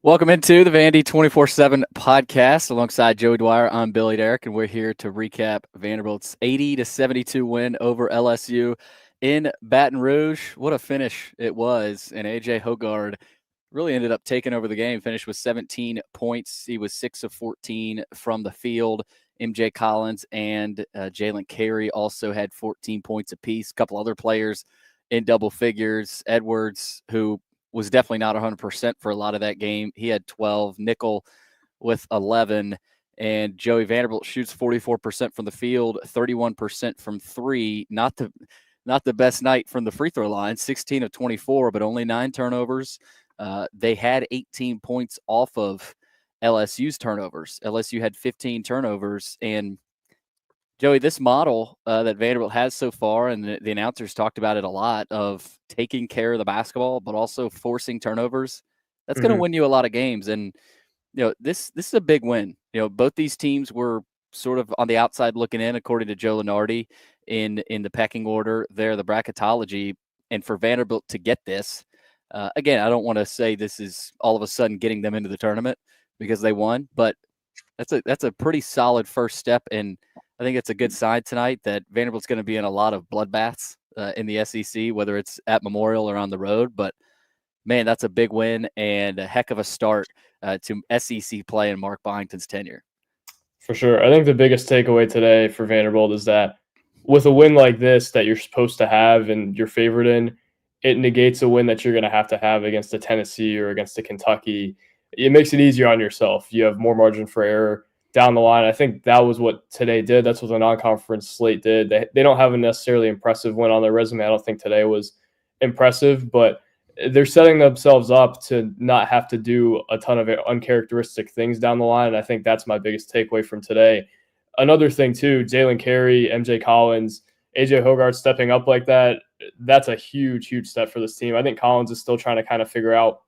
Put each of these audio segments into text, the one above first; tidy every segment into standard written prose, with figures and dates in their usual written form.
Welcome into the Vandy 24/7 podcast alongside Joey Dwyer. I'm Billy Derrick, and we're here to recap Vanderbilt's 80-72 win over LSU in Baton Rouge. What a finish it was, and A.J. Hoggard really ended up taking over the game, finished with 17 points. He was 6 of 14 from the field. MJ Collins and Jalen Carey also had 14 points apiece. A couple other players in double figures. Edwards, who was definitely not 100% for a lot of that game. He had 12, Nickel with 11, and Joey Vanderbilt shoots 44% from the field, 31% from three. Not the best night from the free throw line, 16 of 24, but only 9 turnovers. They had 18 points off of LSU's turnovers. LSU had 15 turnovers, and Joey, this model that Vanderbilt has so far, and the announcers talked about it a lot, of taking care of the basketball, but also forcing turnovers, that's going to win you a lot of games. And, this is a big win. Both these teams were sort of on the outside looking in, according to Joe Lunardi, in the pecking order there, the bracketology. And for Vanderbilt to get this, again, I don't want to say this is all of a sudden getting them into the tournament because they won, but that's a pretty solid first step. And I think it's a good sign tonight that Vanderbilt's going to be in a lot of bloodbaths in the SEC, whether it's at Memorial or on the road. But, man, that's a big win and a heck of a start to SEC play in Mark Byington's tenure. For sure. I think the biggest takeaway today for Vanderbilt is that with a win like this that you're supposed to have and you're favored in, it negates a win that you're going to have against a Tennessee or against a Kentucky. It makes it easier on yourself. You have more margin for error down the line. I think that was what today did. That's what the non-conference slate did. They don't have a necessarily impressive win on their resume. I don't think today was impressive, but they're setting themselves up to not have to do a ton of uncharacteristic things down the line. And I think that's my biggest takeaway from today. Another thing too, Jalen Carey, MJ Collins, AJ Hoggard stepping up like that, that's a huge, huge step for this team. I think Collins is still trying to kind of figure out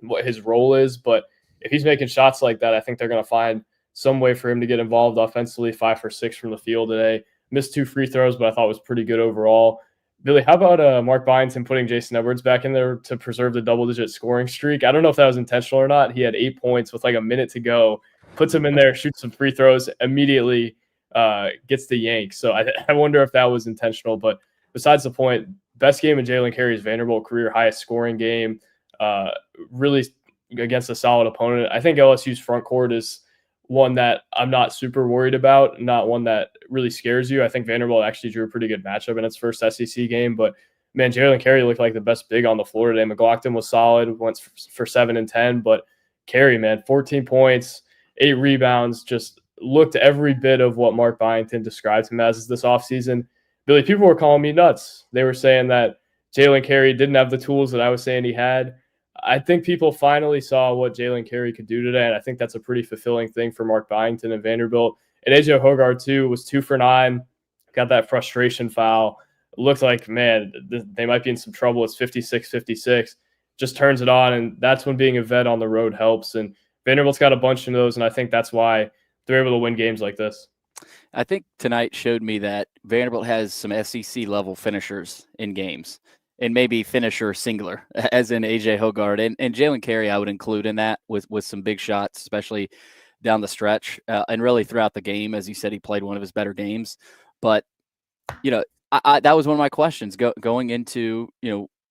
what his role is, but if he's making shots like that, I think they're going to find some way for him to get involved offensively. 5 for 6 from the field today. Missed 2 free throws, but I thought was pretty good overall. Billy, how about Mark Byington putting Jason Edwards back in there to preserve the double-digit scoring streak? I don't know if that was intentional or not. He had 8 points with like a minute to go, puts him in there, shoots some free throws, immediately gets the yank. So I wonder if that was intentional. But besides the point, best game in Jalen Carey's Vanderbilt career, highest scoring game, really against a solid opponent. I think LSU's front court is one that I'm not super worried about, not one that really scares you. I think Vanderbilt actually drew a pretty good matchup in its first SEC game, but man, Jalen Carey looked like the best big on the floor today. McLaughlin was solid, went for 7 and 10, but Carey, man, 14 points, 8 rebounds, just looked every bit of what Mark Byington described him as this offseason. Billy, people were calling me nuts. They were saying that Jalen Carey didn't have the tools that I was saying he had. I think people finally saw what Jalen Carey could do today, and I think that's a pretty fulfilling thing for Mark Byington and Vanderbilt. And AJ Hoggard, too, was 2 for 9, got that frustration foul. It looked like, man, they might be in some trouble. It's 56-56. Just turns it on, and that's when being a vet on the road helps. And Vanderbilt's got a bunch of those, and I think that's why they're able to win games like this. I think tonight showed me that Vanderbilt has some SEC-level finishers in games. And maybe finisher singular, as in A.J. Hoggard. And Jalen Carey I would include in that with some big shots, especially down the stretch. And really throughout the game, as you said, he played one of his better games. But, that was one of my questions going into,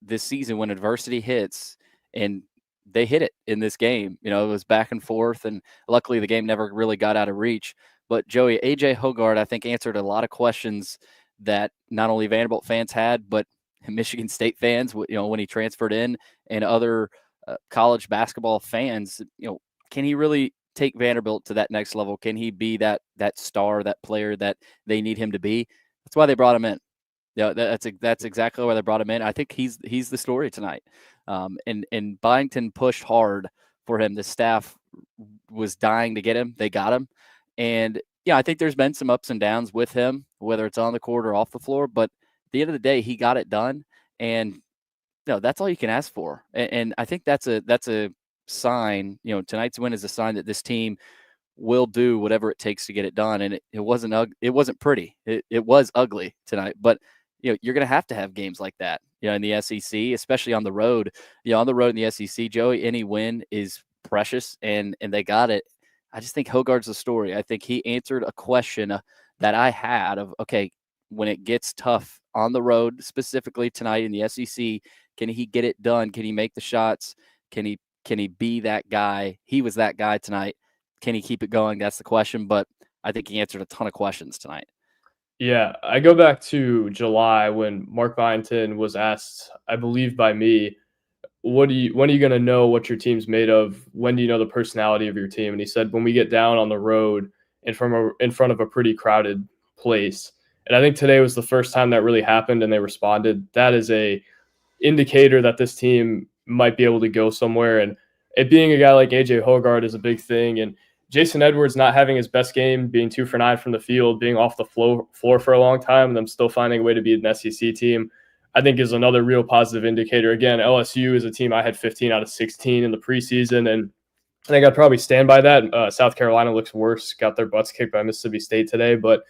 this season when adversity hits, and they hit it in this game. It was back and forth, and luckily the game never really got out of reach. But, Joey, A.J. Hoggard, I think, answered a lot of questions that not only Vanderbilt fans had, but Michigan State fans, when he transferred in, and other college basketball fans, can he really take Vanderbilt to that next level? Can he be that star, that player that they need him to be? That's why they brought him in. That's exactly why they brought him in. I think he's the story tonight. And Byington pushed hard for him. The staff was dying to get him. They got him. And I think there's been some ups and downs with him, whether it's on the court or off the floor, but at the end of the day, he got it done, and that's all you can ask for. And I think that's a sign. Tonight's win is a sign that this team will do whatever it takes to get it done. And it wasn't pretty. It was ugly tonight, but you're going to have games like that. In the SEC, especially on the road. On the road in the SEC, Joey, any win is precious, and they got it. I just think Hoggard's the story. I think he answered a question that I had of, okay, when it gets tough on the road, specifically tonight in the SEC, can he get it done? Can he make the shots? Can he be that guy? He was that guy tonight. Can he keep it going? That's the question. But I think he answered a ton of questions tonight. Yeah, I go back to July when Mark Byington was asked, I believe by me, when are you going to know what your team's made of? When do you know the personality of your team? And he said, when we get down on the road in front of a pretty crowded place. And I think today was the first time that really happened and they responded. That is a indicator that this team might be able to go somewhere. And it being a guy like AJ Hoggard is a big thing. And Jason Edwards not having his best game, being 2 for 9 from the field, being off the floor for a long time, and them still finding a way to beat an SEC team, I think is another real positive indicator. Again, LSU is a team I had 15 out of 16 in the preseason, and I think I'd probably stand by that. South Carolina looks worse, got their butts kicked by Mississippi State today, but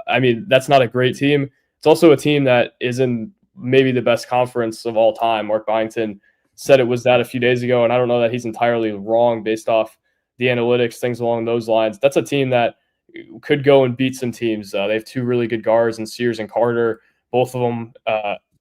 I mean, that's not a great team. It's also a team that is in maybe the best conference of all time. Mark Byington said it was that a few days ago, and I don't know that he's entirely wrong based off the analytics, things along those lines. That's a team that could go and beat some teams. They have 2 really good guards in Sears and Carter. Both of them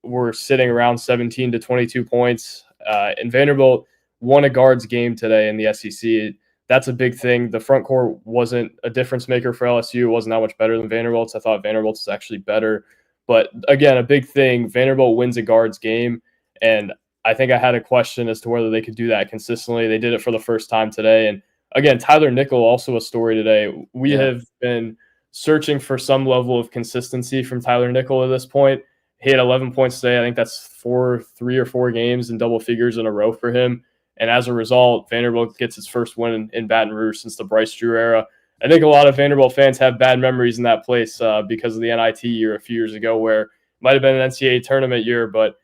were sitting around 17 to 22 points. And Vanderbilt won a guards game today in the SEC. That's a big thing. The front court wasn't a difference maker for LSU. It wasn't that much better than Vanderbilt's. I thought Vanderbilt's was actually better. But again, a big thing, Vanderbilt wins a guards game. And I think I had a question as to whether they could do that consistently. They did it for the first time today. And again, Tyler Nickel, also a story today. We have been searching for some level of consistency from Tyler Nickel at this point. He had 11 points today. I think that's 3 or 4 games in double figures in a row for him. And as a result, Vanderbilt gets its first win in Baton Rouge since the Bryce Drew era. I think a lot of Vanderbilt fans have bad memories in that place because of the NIT year a few years ago, where it might have been an NCAA tournament year, but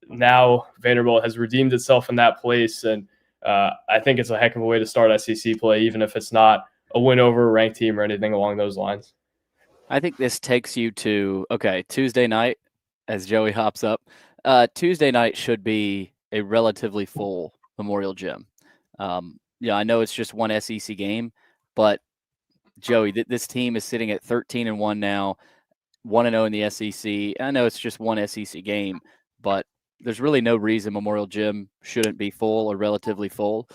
now Vanderbilt has redeemed itself in that place. And I think it's a heck of a way to start SEC play, even if it's not a win over a ranked team or anything along those lines. I think this takes you to, okay, Tuesday night, as Joey hops up. Tuesday night should be a relatively full Memorial Gym. I know it's just one SEC game, but Joey, this team is sitting at 13-1 now, 1-0 in the SEC. I know it's just one SEC game, but there's really no reason Memorial Gym shouldn't be full or relatively full.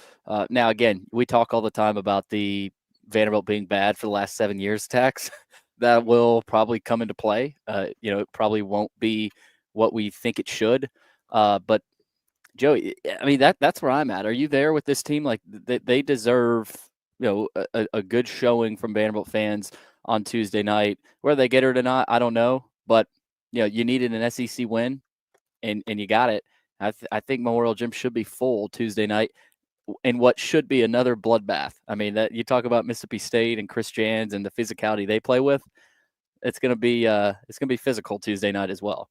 Now, again, we talk all the time about the Vanderbilt being bad for the last 7 years tax. That will probably come into play. It probably won't be what we think it should. But Joey, I mean, that's where I'm at. Are you there with this team? Like they deserve, a good showing from Vanderbilt fans on Tuesday night. Whether they get it or not, I don't know. But you needed an SEC win, and you got it. I think Memorial Gym should be full Tuesday night in what should be another bloodbath. I mean, that you talk about Mississippi State and Chris Jans and the physicality they play with. It's gonna be physical Tuesday night as well.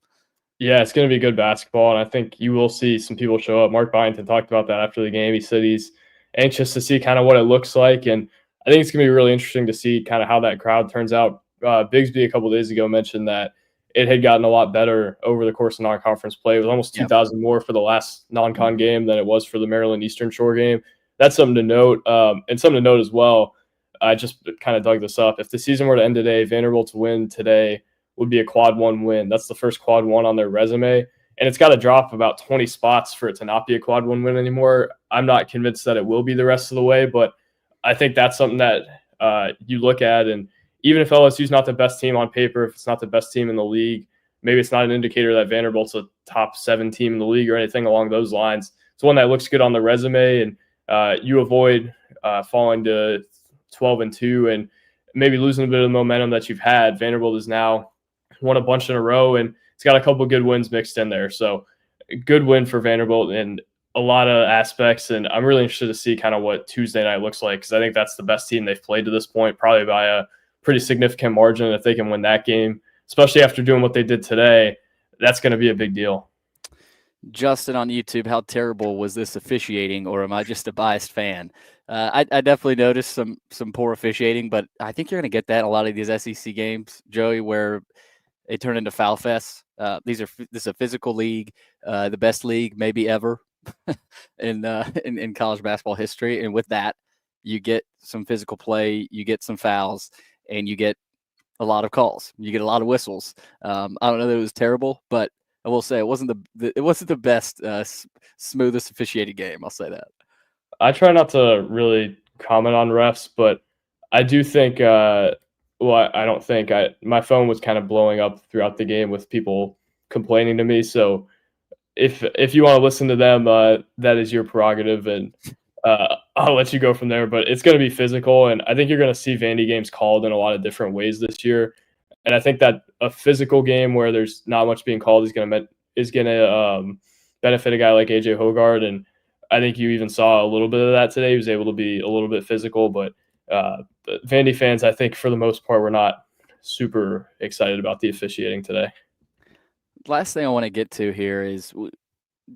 Yeah, it's going to be good basketball, and I think you will see some people show up. Mark Byington talked about that after the game. He said he's anxious to see kind of what it looks like, and I think it's going to be really interesting to see kind of how that crowd turns out. Bigsby a couple of days ago mentioned that it had gotten a lot better over the course of non-conference play. It was almost 2,000 more for the last non-con game than it was for the Maryland Eastern Shore game. That's something to note, and something to note as well. I just kind of dug this up. If the season were to end today, Vanderbilt's win today would be a quad 1 win. That's the first quad 1 on their resume. And it's got to drop about 20 spots for it to not be a quad 1 win anymore. I'm not convinced that it will be the rest of the way, but I think that's something that you look at. And even if LSU's not the best team on paper, if it's not the best team in the league, maybe it's not an indicator that Vanderbilt's a top 7 team in the league or anything along those lines. It's one that looks good on the resume, and you avoid falling to 12-2 and maybe losing a bit of the momentum that you've had. Vanderbilt is now won a bunch in a row, and it's got a couple of good wins mixed in there. So good win for Vanderbilt in a lot of aspects, and I'm really interested to see kind of what Tuesday night looks like, because I think that's the best team they've played to this point, probably by a pretty significant margin. If they can win that game, especially after doing what they did today, that's going to be a big deal. Justin on YouTube, how terrible was this officiating, or am I just a biased fan? I definitely noticed some poor officiating, but I think you're going to get that in a lot of these SEC games, Joey, where they turn into foul fests. This is a physical league, the best league maybe ever in college basketball history. And with that, you get some physical play, you get some fouls, and you get a lot of calls. You get a lot of whistles. I don't know that it was terrible, but I will say it wasn't the best smoothest officiated game. I'll say that. I try not to really comment on refs, but I do think. Well, I don't think my phone was kind of blowing up throughout the game with people complaining to me. So if you want to listen to them, that is your prerogative, and I'll let you go from there. But it's going to be physical, and I think you're going to see Vandy games called in a lot of different ways this year. And I think that a physical game where there's not much being called is going to benefit a guy like AJ Hoggard, and I think you even saw a little bit of that today. He was able to be a little bit physical, but Vandy fans, I think for the most part, were not super excited about the officiating today. Last thing I want to get to here is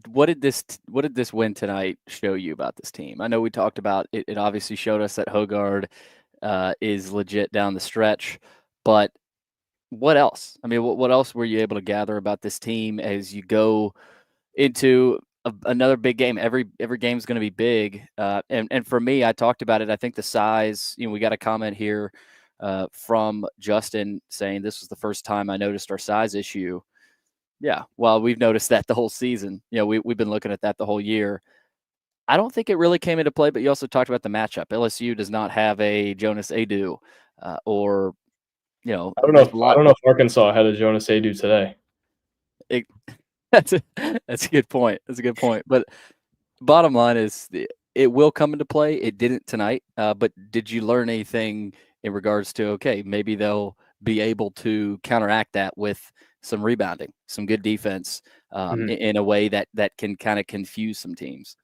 what did this win tonight show you about this team? I know we talked about it. It obviously showed us that Hoggard is legit down the stretch, but what else? I mean, what else were you able to gather about this team as you go into another big game? Every game is going to be big, and for me, I talked about it. I think the size. We got a comment here from Justin saying this was the first time I noticed our size issue. Yeah, well, we've noticed that the whole season. We've been looking at that the whole year. I don't think it really came into play, but you also talked about the matchup. LSU does not have a Jonas Adu, or I don't know if Arkansas had a Jonas Adu today. That's a good point. That's a good point. But bottom line is it will come into play. It didn't tonight. But did you learn anything in regards to, okay, maybe they'll be able to counteract that with some rebounding, some good defense in a way that can kind of confuse some teams?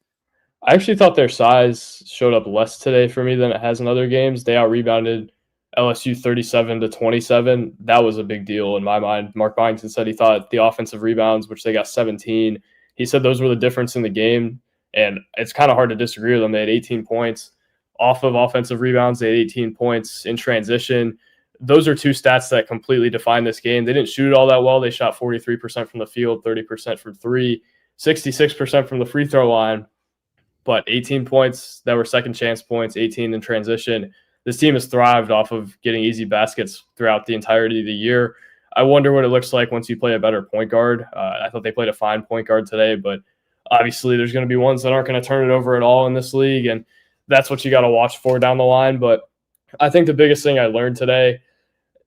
I actually thought their size showed up less today for me than it has in other games. They out-rebounded LSU 37-27. That was a big deal in my mind. Mark Byington said he thought the offensive rebounds, which they got 17, he said those were the difference in the game, and it's kind of hard to disagree with them. They had 18 points off of offensive rebounds. They had 18 points in transition. Those are two stats that completely define this game. They didn't shoot it all that well. They shot 43% from the field, 30% from three, 66% from the free throw line, but 18 points that were second chance points, 18 in transition. This team has thrived off of getting easy baskets throughout the entirety of the year. I wonder what it looks like once you play a better point guard. I thought they played a fine point guard today, but obviously there's going to be ones that aren't going to turn it over at all in this league, and that's what you got to watch for down the line. But I think the biggest thing I learned today,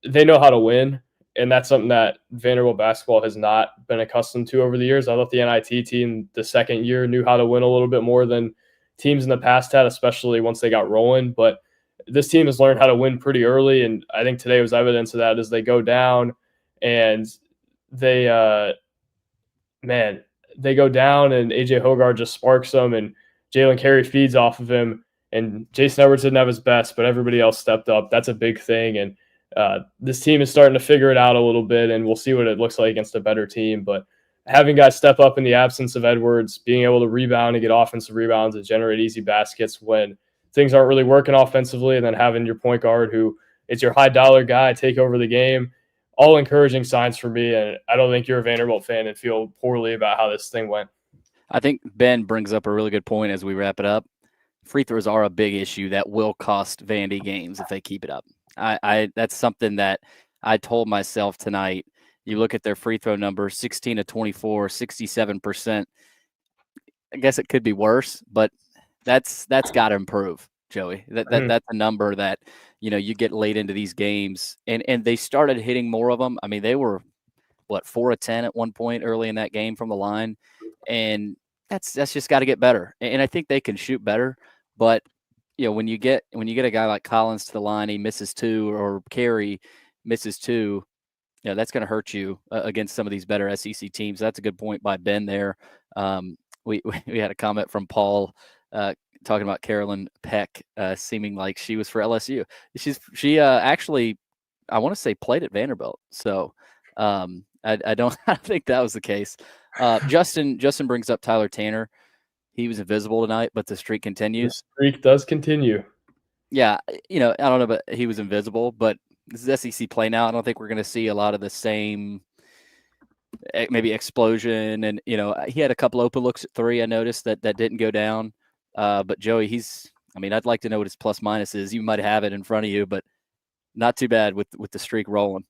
they know how to win, and that's something that Vanderbilt basketball has not been accustomed to over the years. I thought the NIT team the second year knew how to win a little bit more than teams in the past had, especially once they got rolling. But this team has learned how to win pretty early, and I think today was evidence of that as they go down and they go down and AJ Hoggard just sparks them, and Jalen Carey feeds off of him, and Jason Edwards didn't have his best, but everybody else stepped up. That's a big thing, and this team is starting to figure it out a little bit, and we'll see what it looks like against a better team. But having guys step up in the absence of Edwards, being able to rebound and get offensive rebounds and generate easy baskets when things aren't really working offensively, and then having your point guard who is your high dollar guy take over the game, all encouraging signs for me. And I don't think you're a Vanderbilt fan and feel poorly about how this thing went. I think Ben brings up a really good point as we wrap it up. Free throws are a big issue that will cost Vandy games if they keep it up. That's something that I told myself tonight. You look at their free throw number, 16 to 24, 67%. I guess it could be worse, but that's got to improve, Joey. That's a number that, you get late into these games, and they started hitting more of them. I mean, they were 4 of 10 at one point early in that game from the line, and that's just got to get better. And I think they can shoot better, but when you get a guy like Collins to the line, he misses two, or Carey misses two, that's going to hurt you against some of these better SEC teams. That's a good point by Ben there. We had a comment from Paul talking about Carolyn Peck seeming like she was for LSU. She actually, I want to say, played at Vanderbilt. So I don't think that was the case. Justin brings up Tyler Tanner. He was invisible tonight, but the streak continues. The streak does continue. Yeah, I don't know, but he was invisible. But this is SEC play now. I don't think we're going to see a lot of the same maybe explosion, and he had a couple open looks at three. I noticed that didn't go down. But Joey, I'd like to know what his plus minus is. You might have it in front of you, but not too bad with the streak rolling.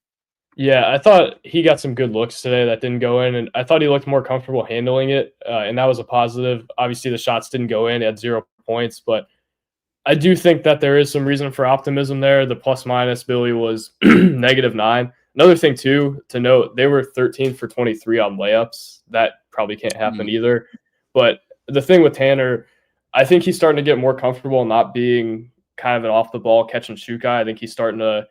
Yeah, I thought he got some good looks today that didn't go in, and I thought he looked more comfortable handling it, and that was a positive. Obviously, the shots didn't go in; he had 0 points, but I do think that there is some reason for optimism there. The plus minus Billy was -9. Another thing too to note, they were 13 for 23 on layups. That probably can't happen either. But the thing with Tanner, I think he's starting to get more comfortable not being kind of an off the ball catch and shoot guy. I think he's starting to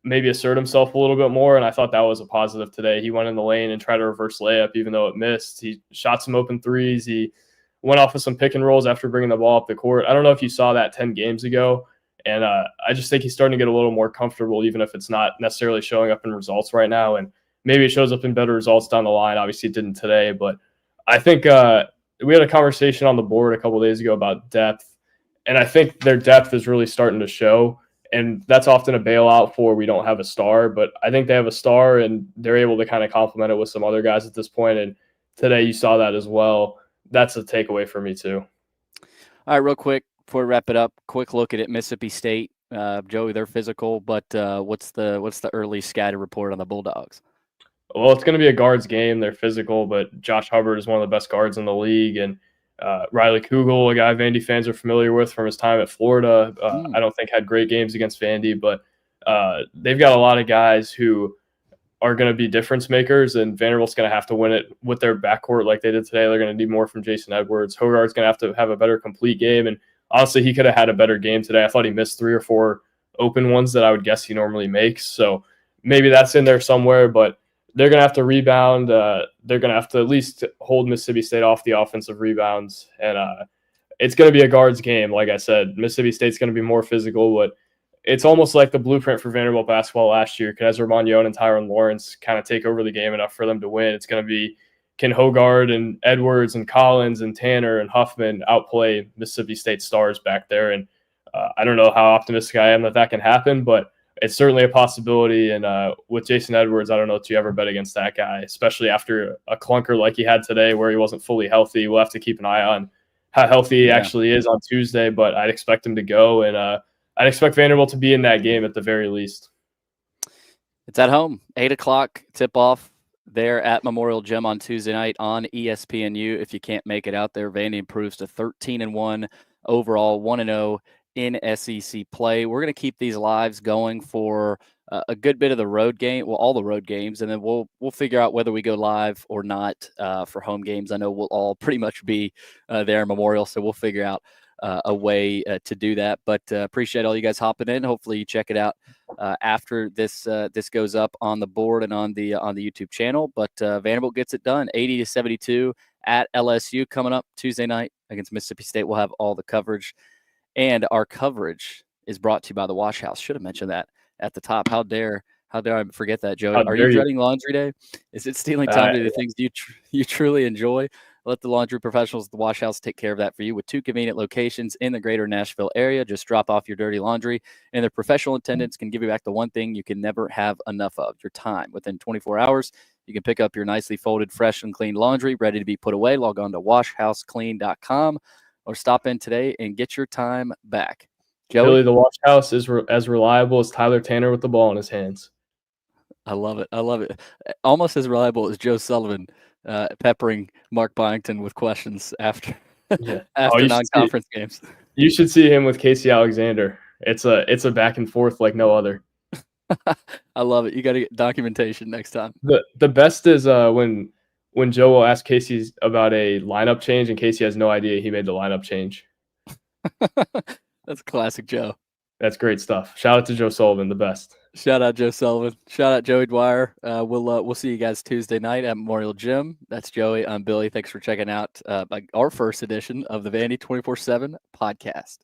maybe assert himself a little bit more, and I thought that was a positive today. He went in the lane and tried to reverse layup, even though it missed. He shot some open threes. He went off of some pick and rolls after bringing the ball up the court. I don't know if you saw that 10 games ago, and I just think he's starting to get a little more comfortable, even if it's not necessarily showing up in results right now, and maybe it shows up in better results down the line. Obviously, it didn't today, but I think we had a conversation on the board a couple of days ago about depth, and I think their depth is really starting to show. And that's often a bailout for we don't have a star, but I think they have a star and they're able to kind of complement it with some other guys at this point. And today you saw that as well. That's a takeaway for me too. All right, real quick before we wrap it up, quick look at it. Mississippi State, Joey, they're physical, but what's the early scouting report on the Bulldogs? Well, it's going to be a guards game. They're physical, but Josh Hoggard is one of the best guards in the league, and Riley Kugel, a guy Vandy fans are familiar with from his time at Florida. I don't think had great games against Vandy, but they've got a lot of guys who are going to be difference makers, and Vanderbilt's going to have to win it with their backcourt like they did today. They're going to need more from Jason Edwards. Hoggard's going to have a better complete game, and honestly, he could have had a better game today. I thought he missed 3 or 4 open ones that I would guess he normally makes, so maybe that's in there somewhere, but they're going to have to rebound. They're going to have to at least hold Mississippi State off the offensive rebounds. And it's going to be a guards game. Like I said, Mississippi State's going to be more physical, but it's almost like the blueprint for Vanderbilt basketball last year. Can Ezra Manjon and Tyron Lawrence kind of take over the game enough for them to win? It's going to be, can Hoggard and Edwards and Collins and Tanner and Huffman outplay Mississippi State stars back there? And I don't know how optimistic I am that can happen, but it's certainly a possibility. And with Jason Edwards, I don't know if you ever bet against that guy, especially after a clunker like he had today where he wasn't fully healthy. We'll have to keep an eye on how healthy he actually is on Tuesday, but I'd expect him to go. And I'd expect Vanderbilt to be in that game at the very least. It's at home, 8 o'clock tip-off there at Memorial Gym on Tuesday night on ESPNU. If you can't make it out there, Vandy improves to 13-1 overall, 1-0 in SEC play. We're going to keep these lives going for a good bit of the road game, well, all the road games, and then we'll figure out whether we go live or not for home games. I know we'll all pretty much be there in Memorial, so we'll figure out a way to do that. But appreciate all you guys hopping in. Hopefully you check it out after this goes up on the board and on the YouTube channel. But Vanderbilt gets it done, 80-72 at LSU coming up Tuesday night against Mississippi State. We'll have all the coverage. And our coverage is brought to you by the Wash House. Should have mentioned that at the top. How dare I forget that, Joey? Are you dreading laundry day? Is it stealing time to do the things you truly enjoy? Let the laundry professionals at the Wash House take care of that for you with 2 convenient locations in the greater Nashville area. Just drop off your dirty laundry, and their professional attendants can give you back the one thing you can never have enough of, your time. Within 24 hours, you can pick up your nicely folded, fresh, and clean laundry ready to be put away. Log on to washhouseclean.com. or stop in today and get your time back. Joey? Billy, the Wash House is as reliable as Tyler Tanner with the ball in his hands. I love it. Almost as reliable as Joe Sullivan peppering Mark Byington with questions after non-conference games. You should see him with Casey Alexander. It's a back and forth like no other. I love it. You got to get documentation next time. The best is when Joe will ask Casey about a lineup change, and Casey has no idea he made the lineup change. That's classic Joe. That's great stuff. Shout out to Joe Sullivan, the best. Shout out Joe Sullivan. Shout out Joey Dwyer. We'll see you guys Tuesday night at Memorial Gym. That's Joey. I'm Billy. Thanks for checking out our first edition of the Vandy 24/7 podcast.